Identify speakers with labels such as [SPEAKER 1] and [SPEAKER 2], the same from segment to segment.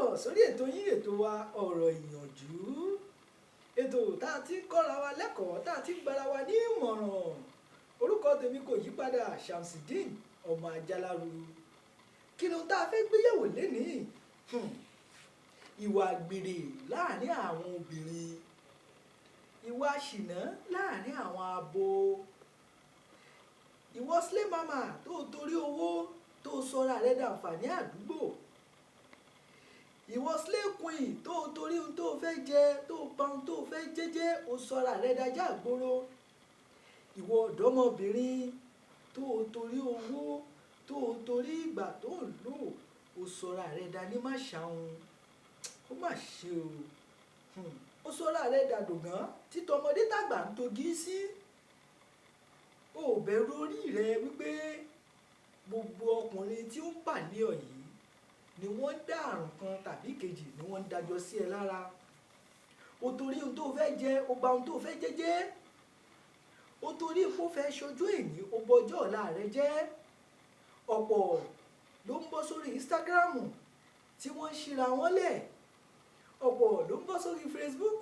[SPEAKER 1] káàbọ̀ sórí ètò yín ètò wa ọ̀rọ̀ ìyànjú. Ètò tá a ti ń kọ́ra wa lẹ́kọ̀ọ́ tá a ti ń gbára wa ní ìmọ̀ràn. Orúkọ tèmi kò yí padà, Shamsideen ọmọ Ajáláruru. Kí ló tá a fẹ́ gbéyẹ̀wò lénìí? Ìwà àgbèrè láàrin àwọn obìnrin, ìwà ṣìnà láàrin àwọn abo, ìwọ slay mama tó torí owó tó sọra rẹ̀ dàǹfààní àdúgbò, ìwọ slay queen tó torí ohun tó fẹ́ jẹ tó pa ohun tó fẹ́ jẹ́jẹ́ ó sọra rẹ̀ dájà gbòòrò, ìwọ ọ̀dọ́mọbìnrin tó torí owó tó torí ìgbà tó ń lò ó sọra rẹ̀ dání má ṣàwọn. Ó mà ṣe o. Ó sọra rẹ̀ dàdògán títọmọdé tàgbà ń togi sí. Ó bẹ̀rù orí rẹ wípé gbogbo ọkùnrin tí ó ń pàlẹ́ ọ yìí ni wọ́n dá àrùn kan tàbí kejì ni wọ́n ń dájọ́ sí ẹ lára. O torí ohun tó fẹ́ jẹ o bà ohun tó fẹ́ jẹ́jẹ́. O torí ipò fẹ́ ṣojú èní o bọjọ́ ọ̀la rẹ jẹ́. Ọ̀pọ̀ ló ń bọ́ sórí Instagram tí wọ́n ń ṣíra wọn lẹ̀. Ọ̀pọ̀ ló ń bọ́ sórí Facebook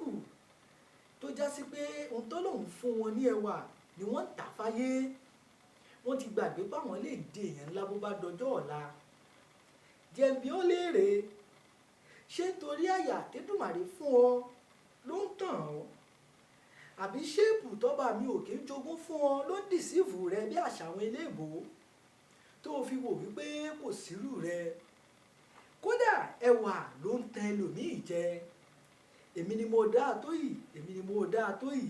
[SPEAKER 1] tó já sí pé ohun tó lòun fún wọn ní ẹwà ni wọ́n tà fáyé. Wọ́n ti gbàgbé báwọn lè di èèyàn ńlá bó bá dọjọ́ ọ̀la. Jẹ̀bi ó léèrè, ṣé torí àyà tẹ́dùmàrè fún ọ ló ń tàn ọ́? Àbí ṣéèpù tọ́ba mi ò kí ń jogún fún ọ ló ń dìsíìfù rẹ bí àṣà àwọn eléèbó tó fi wò wípé kò sírù rẹ? Kódà ẹwà ló ń tan ẹlòmíì jẹ. Èmi ni mo dáa tó yìí, èmi ni mo dáa tó yìí.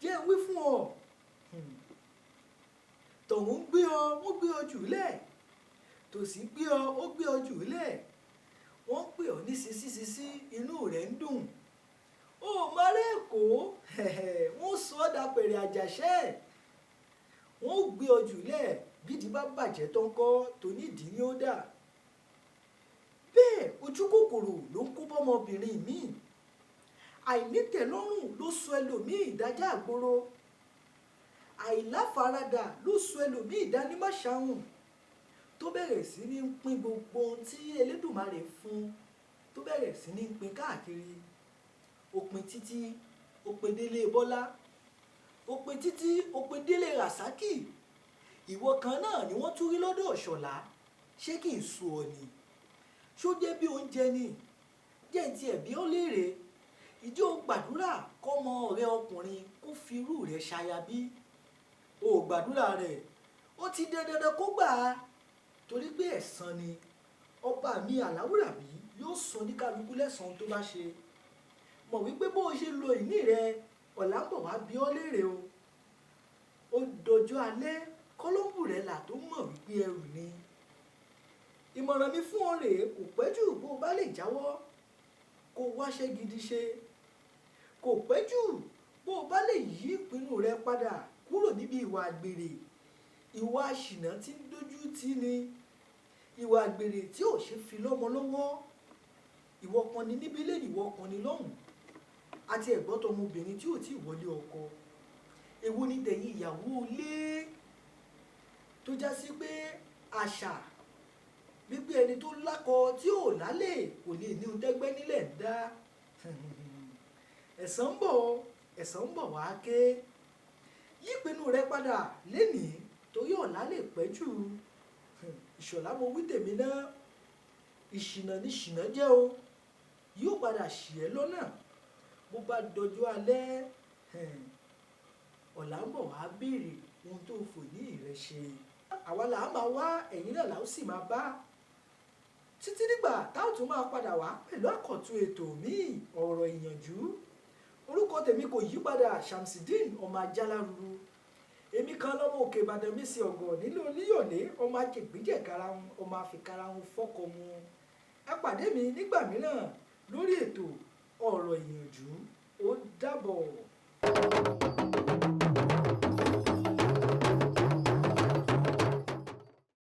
[SPEAKER 1] Jẹ́ wí fún ọ. Tọ̀hún gbé ọ, wọ́n gbé ọ jùlẹ̀. Tòsí gbé ọ, ó gbé ọ jùlẹ̀. Wọ́n pè ọ ní sísísísí, inú rẹ̀ ń dùn. Ó mọ̀rẹ́ Èkó, wọ́n sọ ọ́ dapẹ̀rẹ̀ àjàṣẹ́. Wọ́n gbé ọ jùlẹ̀ bídìí bá bàjẹ́ tó ń kọ́ tó nídìí ni ó dà. Bẹ́ẹ̀ ojú kòkòrò ló ń kó bọ́mọbìnrin míì. Àìnítẹ̀lọ́rùn ló sọ ẹlòmíì dájà àgbòrò. Àìláfaradà ló sọ ẹlòmíì dánímáṣáhùn tó bẹ̀rẹ̀ sí ní pín gbogbo ohun tí Elédùmarè fún, tó bẹ̀rẹ̀ sí ní pín káàkiri. Ó pín títí, ó pín délé Bọ́lá, ó pín títí, ó pín délé Ràsákì. Ìwọ kan náà ni wọ́n tún rí lọ́dọ̀ Ṣọ̀lá. Ṣé kì í sú ọ ni? Ṣó jẹ́ bí oúnjẹ ni? Jẹ́ ti ẹ̀bí ó léèrè. Ìjọ gbàdúrà kọ́mọ ọ̀rẹ́ ọkùnrin kó fi irú rẹ̀ ṣaya bí? O gbàdúrà rẹ̀, ó ti dandan kó gbà á torí pé ẹ̀san ni. Ọba mi Àláwùrábí yóò san ní kálukú lẹ́san tó bá ṣe. Mọ̀ wípé bó o ṣe lo ìní rẹ ọ̀la ń bọ̀ wá bí ọ́ léèrè o. Ó dọjọ́ alẹ́ kọ́lọ́mbù rẹ̀ là tó mọ̀ wípé ẹrù ni. Ìmọ̀ràn mi fún ọ rèé, kò pẹ́ jù bó o bá lè jáwọ́ kó wáṣẹ́ gidi ṣe. Kò pẹ́ jù bó o bá lè yí ìpinnu rẹ padà kúrò níbi ìwà àgbèrè. Ìwà àṣìnà tí ń dójú tì ni. Ìwà àgbèrè tí ò ṣe fi lọ́mọ lọ́wọ́. Ìwọ kan ni níbí lè ìwọ kan ni lọ́hùn. Àti ẹ̀gbọ́n tọmọbìnrin tí ò tí ì wọlé ọkọ. Èwo ni tẹ̀yìn ìyàwó ilé tó já sí pé àṣà wípé ẹni tó lákọ tí ò lálẹ́ kò lè ní ohun tẹ́gbẹ́ nílẹ̀ ń dá. Ẹ̀san ń bọ̀, ẹ̀san ń bọ̀ wá ké. Yí ìpinnu rẹ padà lénìí torí ọ̀la lè pẹ́ jù. Ìṣọ̀lá mo wí tèmi náà. Ìṣìnà ni ṣìnà jẹ́ o. Yóò padà ṣì ẹ́ lọ́nà. Bó bá dọjọ́ alẹ́, ọ̀la ń bọ̀ wá béèrè ohun tó fò ní ìrẹ ṣe. Àwa là á máa wá, ẹ̀yin náà là ó sì máa bá. Títí nígbà táwọn tún máa padà wá pẹ̀lú àkọ́tún ètò míì ọ̀rọ̀ ìyànjú. Orúkọ tèmi kò yí padà, Shamsideen ọmọ Ajáláruru. Èmi kan lọ́mọ Òkè Ìbàdàn mi sí ọ̀gọ̀ nílò Olúyọ̀lé, ọmọ ajẹ̀gbíjẹ̀ karahun, ọmọ àfikarahun fọ́kọ mu. Ẹ pàdé mi nígbà mìíràn lórí ètò ọ̀rọ̀ ìyànjú. Ó dàbọ̀.